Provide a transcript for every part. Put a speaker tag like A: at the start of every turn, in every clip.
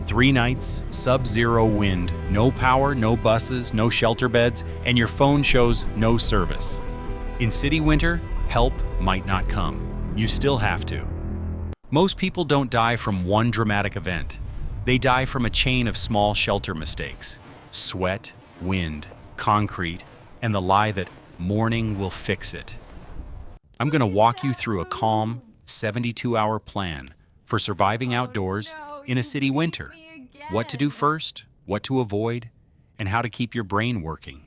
A: 3 nights, sub-zero wind, no power, no buses, no shelter beds, and your phone shows no service. In city winter, help might not come. You still have to. Most people don't die from one dramatic event. They die from a chain of small shelter mistakes. Sweat, wind, concrete, and the lie that morning will fix it. I'm going to walk you through a calm, 72-hour plan for surviving outdoors in a city winter. What to do first, what to avoid, and how to keep your brain working.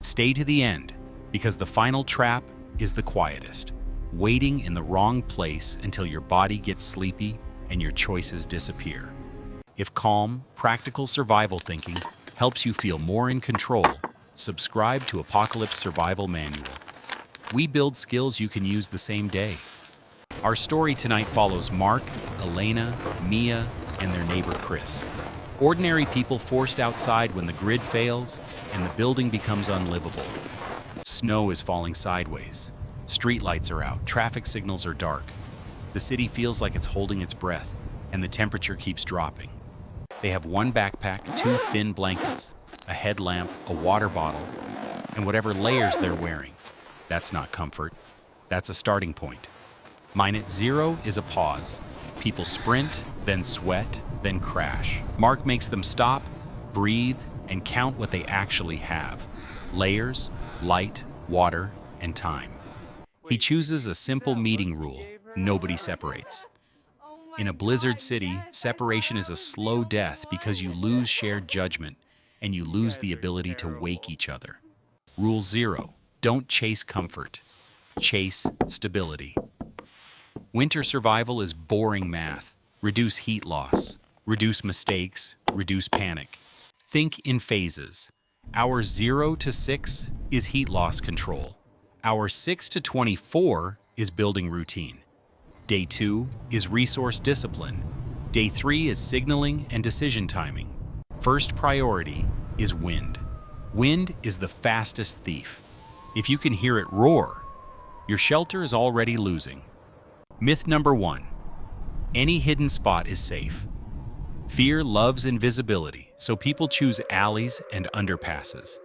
A: Stay to the end, because the final trap is the quietest. Waiting in the wrong place until your body gets sleepy and your choices disappear. If calm, practical survival thinking helps you feel more in control, subscribe to Apocalypse Survival Manual. We build skills you can use the same day. Our story tonight follows Mark, Elena, Mia, and their neighbor Chris. Ordinary people forced outside when the grid fails and the building becomes unlivable. Snow is falling sideways. Streetlights are out, traffic signals are dark. The city feels like it's holding its breath, and the temperature keeps dropping. They have one backpack, 2 thin blankets, a headlamp, a water bottle, and whatever layers they're wearing. That's not comfort. That's a starting point. Minute 0 is a pause. People sprint, then sweat, then crash. Mark makes them stop, breathe, and count what they actually have. Layers, light, water, and time. He chooses a simple meeting rule: nobody separates. In a blizzard city, separation is a slow death because you lose shared judgment and you lose the ability to wake each other. Rule 0: don't chase comfort. Chase stability. Winter survival is boring math. Reduce heat loss. Reduce mistakes. Reduce panic. Think in phases. Hour 0 to 6 is heat loss control. Hour 6 to 24 is building routine. Day 2 is resource discipline. Day 3 is signaling and decision timing. First priority is wind. Wind is the fastest thief. If you can hear it roar, your shelter is already losing. Myth number 1. Any hidden spot is safe. Fear loves invisibility, so people choose alleys and underpasses.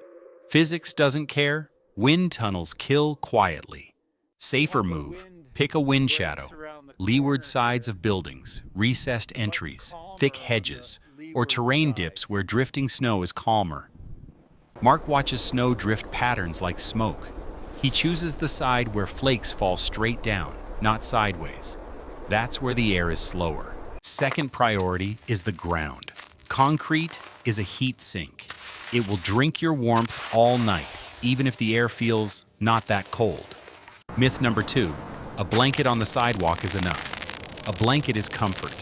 A: Physics doesn't care. Wind tunnels kill quietly. Safer move. Pick a wind shadow. Leeward sides of buildings, recessed entries, thick hedges, or terrain dips where drifting snow is calmer. Mark watches snow drift patterns like smoke. He chooses the side where flakes fall straight down, not sideways. That's where the air is slower. Second priority is the ground. Concrete is a heat sink. It will drink your warmth all night, even if the air feels not that cold. Myth number 2. A blanket on the sidewalk is enough. A blanket is comfort.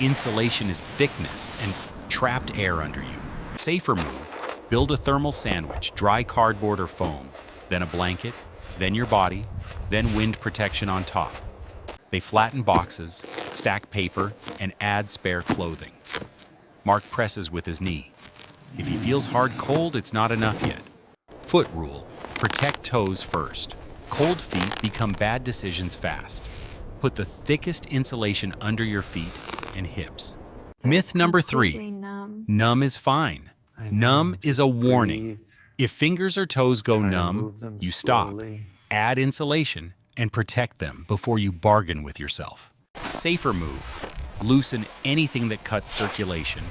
A: Insulation is thickness and trapped air under you. Safer move. Build a thermal sandwich, dry cardboard or foam, then a blanket, then your body, then wind protection on top. They flatten boxes, stack paper, and add spare clothing. Mark presses with his knee. If he feels hard cold, it's not enough yet. Foot rule. Protect toes first. Cold feet become bad decisions fast. Put the thickest insulation under your feet and hips. Myth number 3. Numb is fine. Numb is a warning. If fingers or toes go numb, you stop. Add insulation and protect them before you bargain with yourself. Safer move. Loosen anything that cuts circulation.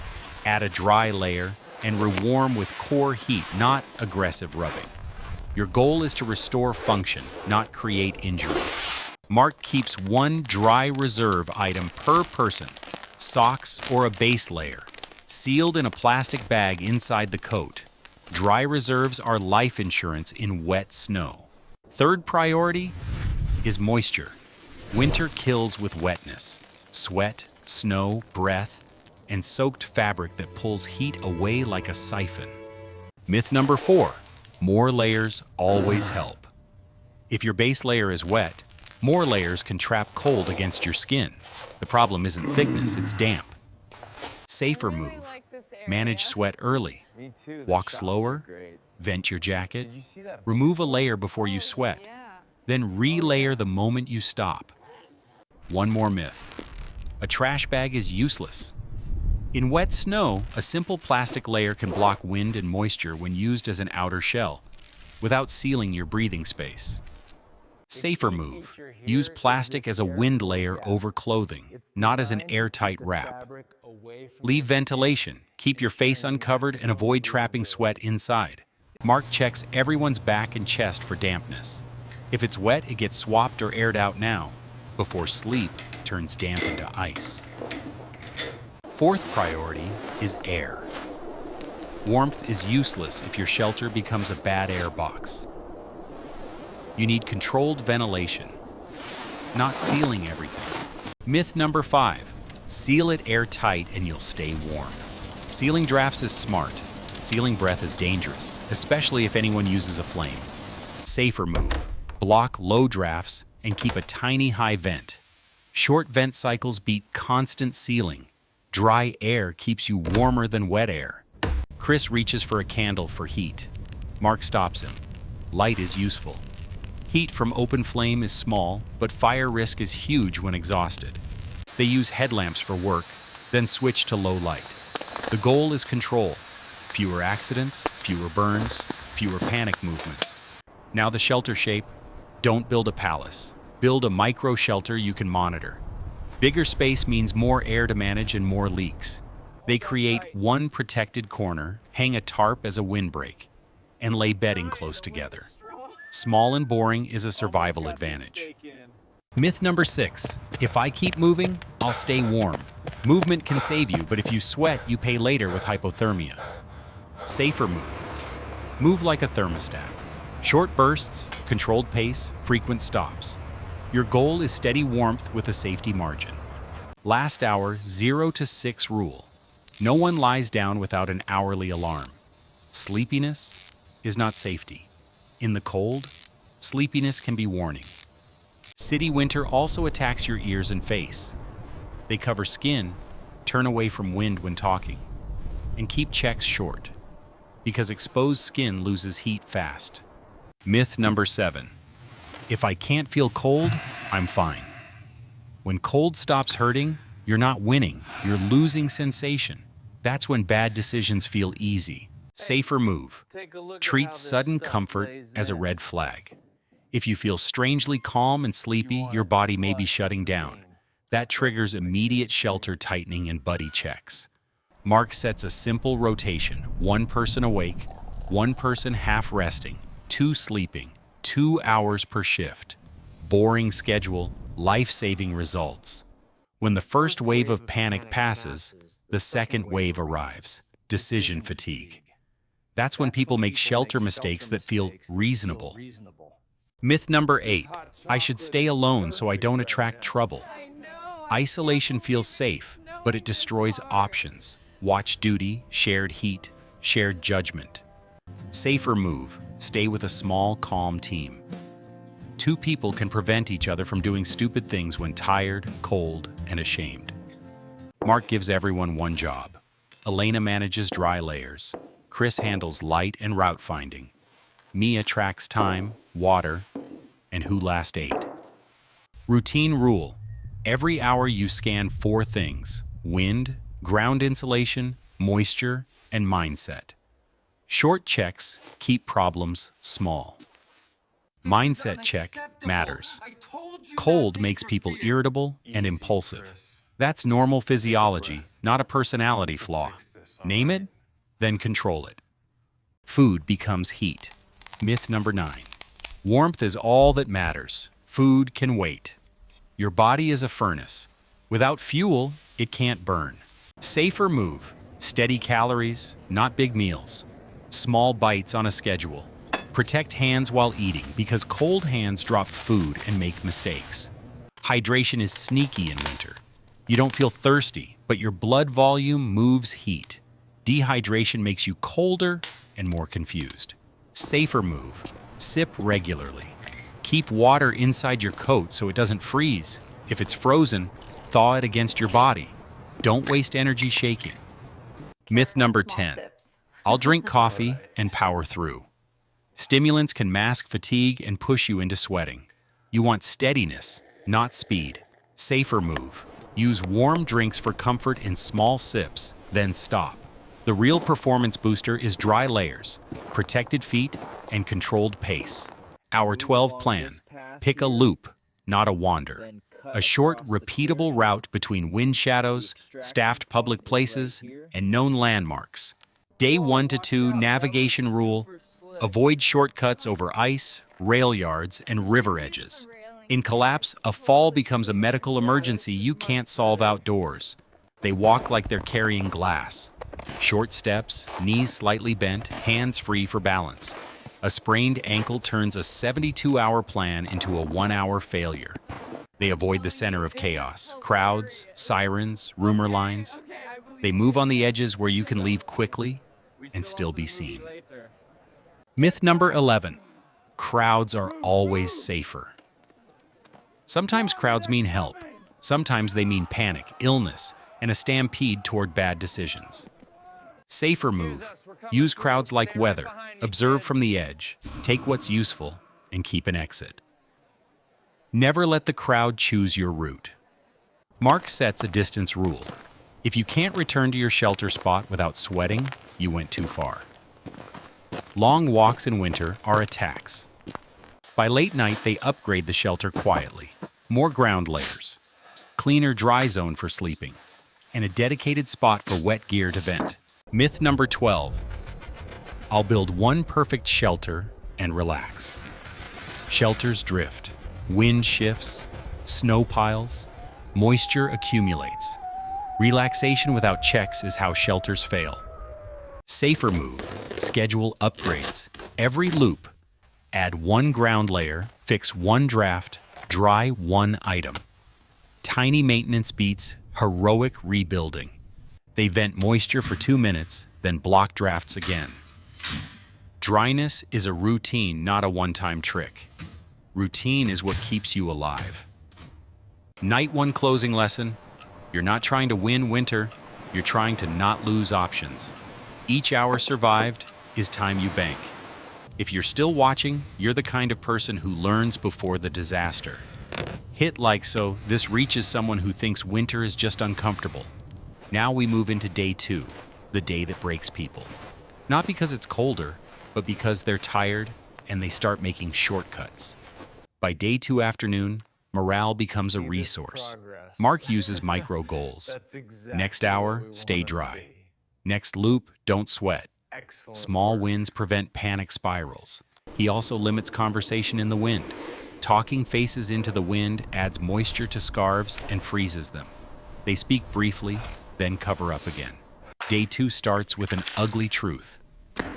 A: Add a dry layer and rewarm with core heat, not aggressive rubbing. Your goal is to restore function, not create injury. Mark keeps one dry reserve item per person, socks or a base layer, sealed in a plastic bag inside the coat. Dry reserves are life insurance in wet snow. Third priority is moisture. Winter kills with wetness. Sweat, snow, breath, and soaked fabric that pulls heat away like a siphon. Myth number 4. More layers always help. If your base layer is wet, more layers can trap cold against your skin. The problem isn't thickness, it's damp. Safer move. Manage sweat early. Walk slower. Vent your jacket. Remove a layer before you sweat. Then relayer the moment you stop. One more myth. A trash bag is useless. In wet snow, a simple plastic layer can block wind and moisture when used as an outer shell, without sealing your breathing space. Safer move. Use plastic as a wind layer over clothing, not as an airtight wrap. Leave ventilation. Keep your face uncovered and avoid trapping sweat inside. Mark checks everyone's back and chest for dampness. If it's wet, it gets swapped or aired out now, before sleep turns damp into ice. Fourth priority is air. Warmth is useless if your shelter becomes a bad air box. You need controlled ventilation, not sealing everything. Myth number 5, seal it airtight and you'll stay warm. Sealing drafts is smart. Sealing breath is dangerous, especially if anyone uses a flame. Safer move, block low drafts and keep a tiny high vent. Short vent cycles beat constant sealing. Dry air keeps you warmer than wet air. Chris reaches for a candle for heat. Mark stops him. Light is useful. Heat from open flame is small, but fire risk is huge when exhausted. They use headlamps for work, then switch to low light. The goal is control. Fewer accidents, fewer burns, fewer panic movements. Now the shelter shape. Don't build a palace. Build a micro shelter you can monitor. Bigger space means more air to manage and more leaks. They create one protected corner, hang a tarp as a windbreak, and lay bedding close together. Small and boring is a survival advantage. Myth number 6, if I keep moving, I'll stay warm. Movement can save you, but if you sweat, you pay later with hypothermia. Safer move. Move like a thermostat. Short bursts, controlled pace, frequent stops. Your goal is steady warmth with a safety margin. Last hour, 0 to 6 rule. No one lies down without an hourly alarm. Sleepiness is not safety. In the cold, sleepiness can be warning. City winter also attacks your ears and face. They cover skin, turn away from wind when talking, and keep checks short, because exposed skin loses heat fast. Myth number 7. If I can't feel cold, I'm fine. When cold stops hurting, you're not winning, you're losing sensation. That's when bad decisions feel easy. Safer move. Treat sudden comfort as a red flag. If you feel strangely calm and sleepy, your body may be shutting down. That triggers immediate shelter tightening and buddy checks. Mark sets a simple rotation: one person awake, one person half resting, 2 sleeping, 2 hours per shift. Boring schedule, life-saving results. When the first wave of panic passes, the second wave arrives: decision fatigue. That's when people make shelter mistakes that feel reasonable. Myth number 8, I should stay alone so I don't attract trouble. Isolation feels safe, but it destroys options. Watch duty, shared heat, shared judgment. Safer move, stay with a small, calm team. 2 people can prevent each other from doing stupid things when tired, cold, and ashamed. Mark gives everyone one job. Elena manages dry layers. Chris handles light and route finding. Mia tracks time, water, and who last ate. Routine rule. Every hour you scan 4 things: wind, ground insulation, moisture, and mindset. Short checks keep problems small. Mindset check matters. Cold makes people irritable and impulsive. That's normal physiology, not a personality flaw. Name it, then control it. Food becomes heat. Myth number 9. Warmth is all that matters. Food can wait. Your body is a furnace. Without fuel, it can't burn. Safer move. Steady calories, not big meals. Small bites on a schedule. Protect hands while eating, because cold hands drop food and make mistakes. Hydration is sneaky in winter. You don't feel thirsty, but your blood volume moves heat. Dehydration makes you colder and more confused. Safer move. Sip regularly. Keep water inside your coat so it doesn't freeze. If it's frozen, thaw it against your body. Don't waste energy shaking. Myth number 10. I'll drink coffee and power through. Stimulants can mask fatigue and push you into sweating. You want steadiness, not speed. Safer move. Use warm drinks for comfort in small sips then stop. The real performance booster is dry layers, protected feet, and controlled pace. Our 12 plan: pick a loop, not a wander. A short, repeatable route between wind shadows, staffed public places, and known landmarks. Day 1 to 2 navigation rule: avoid shortcuts over ice, rail yards, and river edges. In collapse, a fall becomes a medical emergency you can't solve outdoors. They walk like they're carrying glass. Short steps, knees slightly bent, hands free for balance. A sprained ankle turns a 72-hour plan into a 1-hour failure. They avoid the center of chaos: crowds, sirens, rumor lines. They move on the edges where you can leave quickly and still be seen. Myth number 11. Crowds are always safer. Sometimes crowds mean help. Sometimes they mean panic, illness, and a stampede toward bad decisions. Safer move: use crowds like weather, observe from the edge, take what's useful, and keep an exit. Never let the crowd choose your route. Mark sets a distance rule. If you can't return to your shelter spot without sweating, you went too far. Long walks in winter are a tax. By late night, they upgrade the shelter quietly. More ground layers, cleaner dry zone for sleeping, and a dedicated spot for wet gear to vent. Myth number 12. I'll build one perfect shelter and relax. Shelters drift, wind shifts, snow piles, moisture accumulates. Relaxation without checks is how shelters fail. Safer move: schedule upgrades. Every loop, add one ground layer, fix one draft, dry one item. Tiny maintenance beats heroic rebuilding. They vent moisture for 2 minutes, then block drafts again. Dryness is a routine, not a one-time trick. Routine is what keeps you alive. Night 1 closing lesson: you're not trying to win winter, you're trying to not lose options. Each hour survived is time you bank. If you're still watching, you're the kind of person who learns before the disaster. Hit like so this reaches someone who thinks winter is just uncomfortable. Now we move into day 2, the day that breaks people. Not because it's colder, but because they're tired and they start making shortcuts. By day 2 afternoon, morale becomes a resource. Mark uses micro goals. Next hour, stay dry. Next loop, don't sweat. Small wins prevent panic spirals. He also limits conversation in the wind. Talking faces into the wind adds moisture to scarves and freezes them. They speak briefly, then cover up again. Day 2 starts with an ugly truth.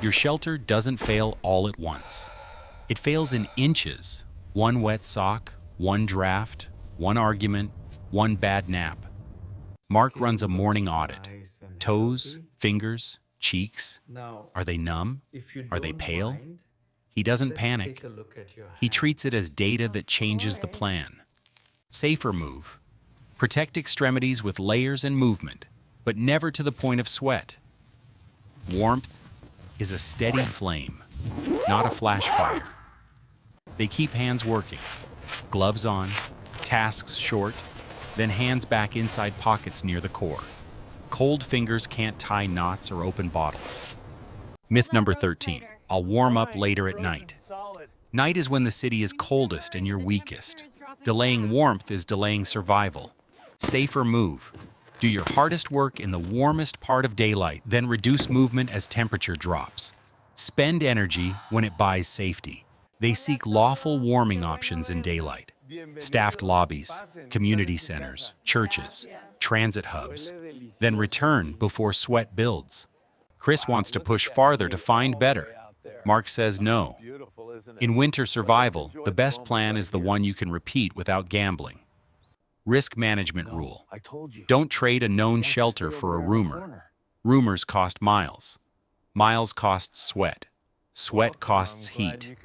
A: Your shelter doesn't fail all at once. It fails in inches. One wet sock, one draft, one argument, one bad nap. Mark runs a morning audit. Toes, fingers, cheeks. Are they numb? Are they pale? He doesn't panic. He treats it as data that changes the plan. Safer move: protect extremities with layers and movement, but never to the point of sweat. Warmth is a steady flame, not a flash fire. They keep hands working, gloves on, tasks short, then hands back inside pockets near the core. Cold fingers can't tie knots or open bottles. Myth number 13. I'll warm up later at night. Night is when the city is coldest and you're weakest. Delaying warmth is delaying survival. Safer move: do your hardest work in the warmest part of daylight, then reduce movement as temperature drops. Spend energy when it buys safety. They seek lawful warming options in daylight. Staffed lobbies, community centers, churches, transit hubs. Then return before sweat builds. Chris wants to push farther to find better. Mark says no. In winter survival, the best plan is the one you can repeat without gambling. Risk management rule: don't trade a known shelter for a rumor. Rumors cost miles. Miles cost sweat. Sweat costs heat.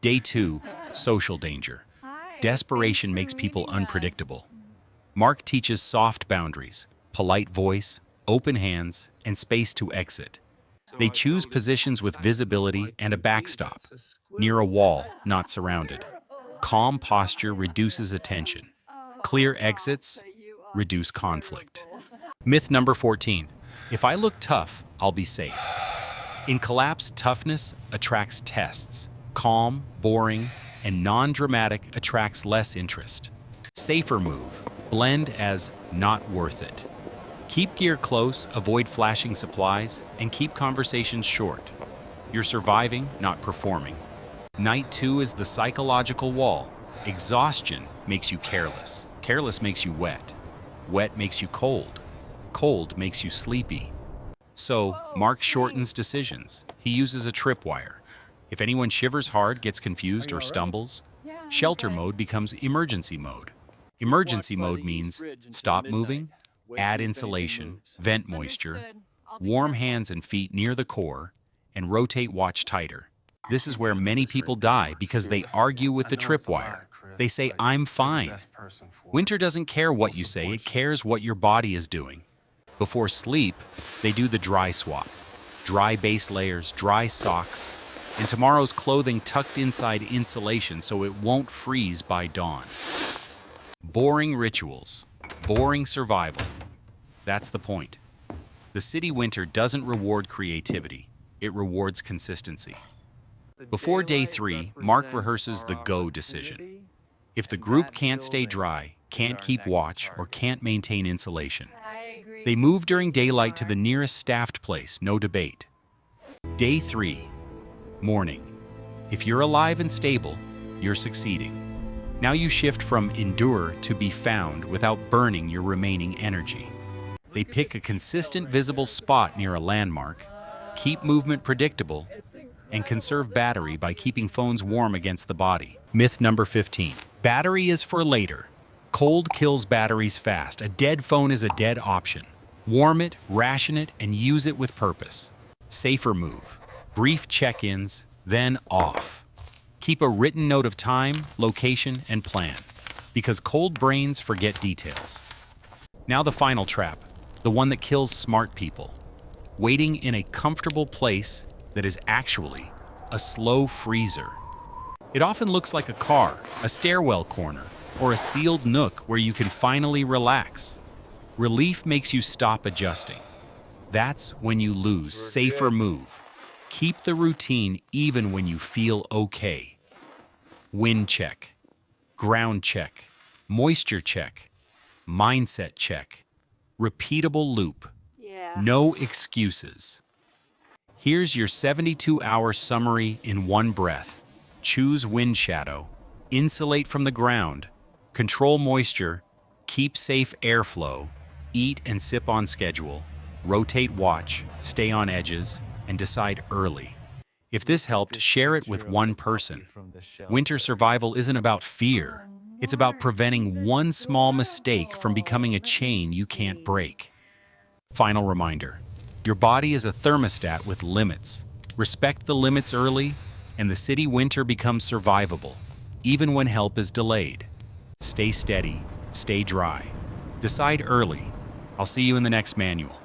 A: Day 2, social danger. Desperation makes people unpredictable. Mark teaches soft boundaries: polite voice, open hands, and space to exit. They choose positions with visibility and a backstop, near a wall, not surrounded. Calm posture reduces attention. Clear exits reduce conflict. Myth number 14. If I look tough, I'll be safe. In collapse, toughness attracts tests. Calm, boring, and non-dramatic attracts less interest. Safer move. Blend as not worth it. Keep gear close, avoid flashing supplies, and keep conversations short. You're surviving, not performing. Night 2 is the psychological wall. Exhaustion makes you careless. Careless makes you wet. Wet makes you cold. Cold makes you sleepy. So, Mark shortens decisions. He uses a tripwire. If anyone shivers hard, gets confused, or stumbles, shelter mode becomes emergency mode. Emergency mode means stop moving, add insulation, vent moisture, warm hands and feet near the core, and rotate watch tighter. This is where many people die because they argue with the tripwire. They say, "I'm fine." Winter doesn't care what you say, it cares what your body is doing. Before sleep, they do the dry swap. Dry base layers, dry socks, and tomorrow's clothing tucked inside insulation so it won't freeze by dawn. Boring rituals, boring survival. That's the point. The city winter doesn't reward creativity, it rewards consistency. Before day 3, Mark rehearses the go decision. If the group can't stay dry, can't keep watch, or can't maintain insulation, they move during daylight to the nearest staffed place, no debate. Day 3. Morning. If you're alive and stable, you're succeeding. Now you shift from endure to be found without burning your remaining energy. They pick a consistent visible spot near a landmark, keep movement predictable, and conserve battery by keeping phones warm against the body. Myth number 15. Battery is for later. Cold kills batteries fast. A dead phone is a dead option. Warm it, ration it, and use it with purpose. Safer move. Brief check-ins, then off. Keep a written note of time, location, and plan, because cold brains forget details. Now the final trap, the one that kills smart people. Waiting in a comfortable place that is actually a slow freezer. It often looks like a car, a stairwell corner, or a sealed nook where you can finally relax. Relief makes you stop adjusting. That's when you lose. Safer move. Keep the routine even when you feel okay. Wind check, ground check, moisture check, mindset check, repeatable loop. No excuses. Here's your 72-hour summary in one breath. Choose wind shadow, insulate from the ground, control moisture, keep safe airflow, eat and sip on schedule, rotate watch, stay on edges, and decide early. If this helped, share it with one person. Winter survival isn't about fear. It's about preventing one small mistake from becoming a chain you can't break. Final reminder, your body is a thermostat with limits. Respect the limits early, and the city winter becomes survivable, even when help is delayed. Stay steady, stay dry. Decide early. I'll see you in the next manual.